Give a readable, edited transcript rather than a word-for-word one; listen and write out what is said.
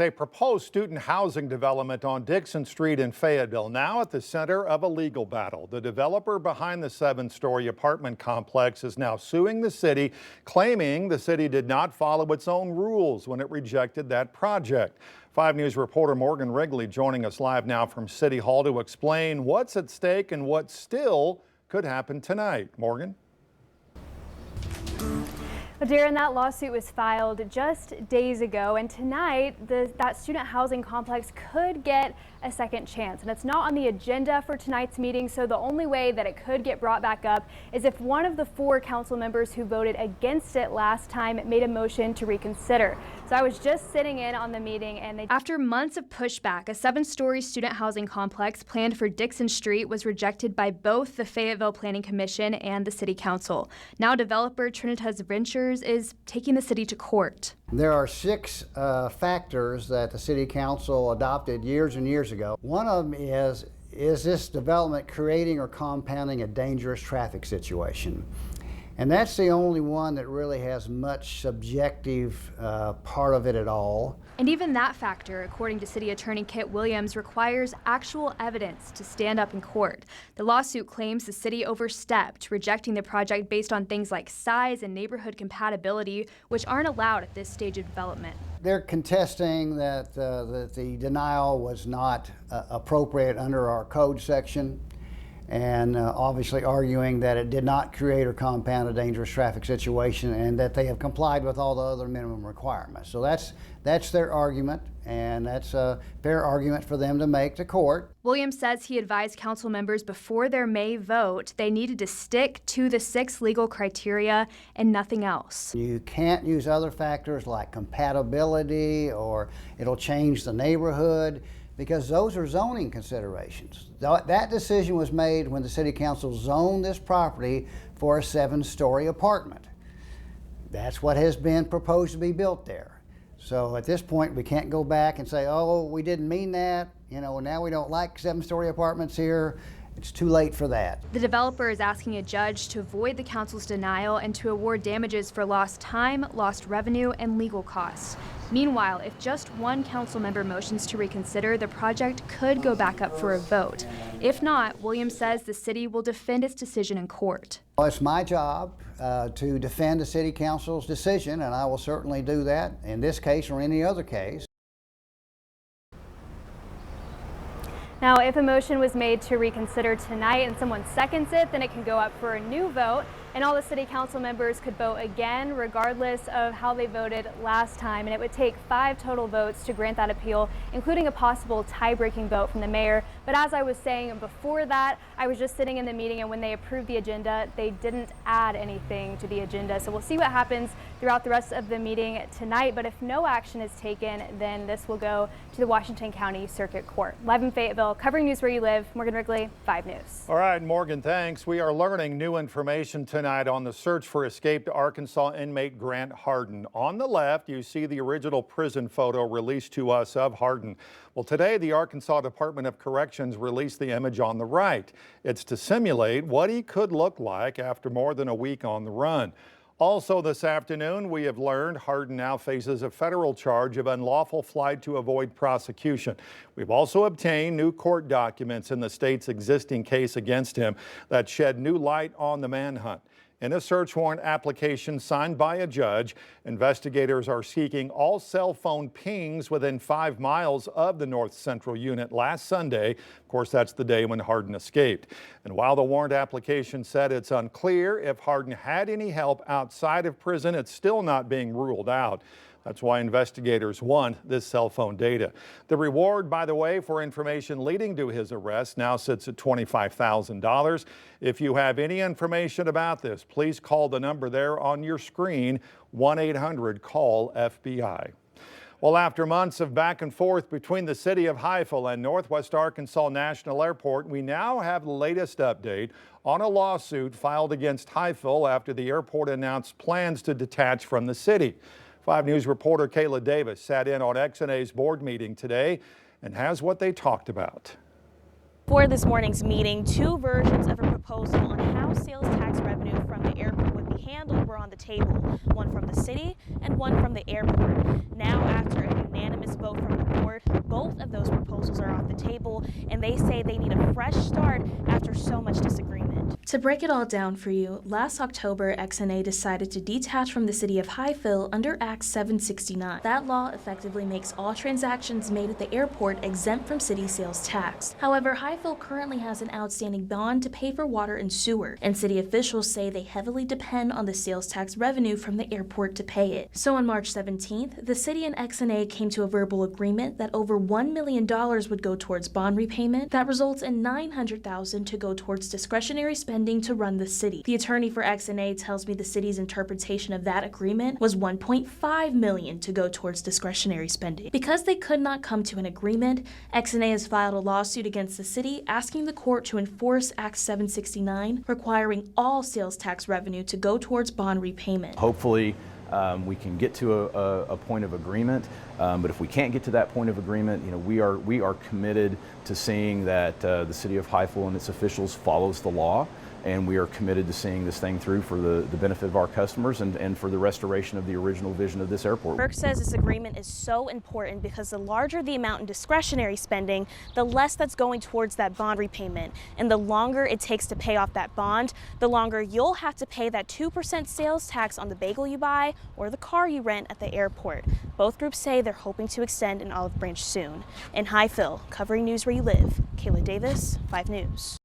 A proposed student housing development on Dixon Street in Fayetteville, now at the center of a legal battle. The developer behind the 7-story apartment complex is now suing the city, claiming the city did not follow its own rules when it rejected that project. 5 News reporter Morgan Wrigley joining us live now from City Hall to explain what's at stake and what still could happen tonight. Morgan? Well, Darren, that lawsuit was filed just days ago, and tonight that student housing complex could get a second chance. And it's not on the agenda for tonight's meeting, so the only way that it could get brought back up is if one of the 4 council members who voted against it last time made a motion to reconsider. So I was just sitting in on the meeting, and after months of pushback, a 7-story student housing complex planned for Dixon Street was rejected by both the Fayetteville Planning Commission and the City Council. Now developer Trinitas Ventures is taking the city to court. There are 6 factors that the City Council adopted years and years ago. One of them is this development creating or compounding a dangerous traffic situation? And that's the only one that really has much subjective part of it at all. And even that factor, according to City Attorney Kit Williams, requires actual evidence to stand up in court. The lawsuit claims the city overstepped, rejecting the project based on things like size and neighborhood compatibility, which aren't allowed at this stage of development. They're contesting that the denial was not appropriate under our code section, and obviously arguing that it did not create or compound a dangerous traffic situation and that they have complied with all the other minimum requirements. So that's their argument, and that's a fair argument for them to make to court. Williams says he advised council members before their May vote they needed to stick to the 6 legal criteria and nothing else. You can't use other factors like compatibility or it'll change the neighborhood, because those are zoning considerations. That decision was made when the City Council zoned this property for a 7-story apartment. That's what has been proposed to be built there. So at this point, we can't go back and say, oh, we didn't mean that. You know, now we don't like 7-story apartments here. It's too late for that. The developer is asking a judge to void the council's denial and to award damages for lost time, lost revenue, and legal costs. Meanwhile, if just one council member motions to reconsider, the project could go back up for a vote. If not, Williams says the city will defend its decision in court. Well, it's my job to defend the City Council's decision, and I will certainly do that in this case or any other case. Now, if a motion was made to reconsider tonight and someone seconds it, then it can go up for a new vote, and all the city council members could vote again regardless of how they voted last time. And it would take 5 total votes to grant that appeal, including a possible tie-breaking vote from the mayor. But as I was saying before that, I was just sitting in the meeting, and when they approved the agenda, they didn't add anything to the agenda. So we'll see what happens throughout the rest of the meeting tonight. But if no action is taken, then this will go to the Washington County Circuit Court. Live in Fayetteville, covering news where you live, Morgan Wrigley, 5 News. All right, Morgan, thanks. We are learning new information tonight on the search for escaped Arkansas inmate Grant Harden. On the left, you see the original prison photo released to us of Harden. Well, today, the Arkansas Department of Corrections released the image on the right. It's to simulate what he could look like after more than a week on the run. Also this afternoon, we have learned Harden now faces a federal charge of unlawful flight to avoid prosecution. We've also obtained new court documents in the state's existing case against him that shed new light on the manhunt. In a search warrant application signed by a judge, investigators are seeking all cell phone pings within 5 miles of the North Central unit last Sunday. Of course, that's the day when Harden escaped. And while the warrant application said it's unclear if Harden had any help outside of prison, it's still not being ruled out. That's why investigators want this cell phone data. The reward, by the way, for information leading to his arrest now sits at $25,000. If you have any information about this, please call the number there on your screen, 1-800-CALL-FBI. Well, after months of back and forth between the city of Fayetteville and Northwest Arkansas National Airport, we now have the latest update on a lawsuit filed against Fayetteville after the airport announced plans to detach from the city. 5 News reporter Kayla Davis sat in on X&A's board meeting today and has what they talked about. For this morning's meeting, 2 versions of a proposal on how sales tax revenue from the airport would be handled were on the table, one from the city and one from the airport. Now, after a unanimous vote from the board. Both of those proposals are off the table, and they say they need a fresh start after so much disagreement. To break it all down for you, last October, XNA decided to detach from the city of Fayetteville under Act 769. That law effectively makes all transactions made at the airport exempt from city sales tax. However, Fayetteville currently has an outstanding bond to pay for water and sewer, and city officials say they heavily depend on the sales tax revenue from the airport to pay it. So on March 17th, the city and XNA came to a verbal agreement that over $1 million would go towards bond repayment. That results in $900,000 to go towards discretionary spending to run the city. The attorney for XNA tells me the city's interpretation of that agreement was $1.5 million to go towards discretionary spending. Because they could not come to an agreement, XNA has filed a lawsuit against the city asking the court to enforce Act 769, requiring all sales tax revenue to go towards bond repayment. Hopefully, we can get to a point of agreement, but if we can't get to that point of agreement, we are committed to seeing that the city of Fayetteville and its officials follows the law, and we are committed to seeing this thing through for the benefit of our customers and for the restoration of the original vision of this airport. Burke says this agreement is so important because the larger the amount in discretionary spending, the less that's going towards that bond repayment. And the longer it takes to pay off that bond, the longer you'll have to pay that 2% sales tax on the bagel you buy or the car you rent at the airport. Both groups say they're hoping to extend an olive branch soon. In Fayetteville, covering news where you live, Kayla Davis, 5 News.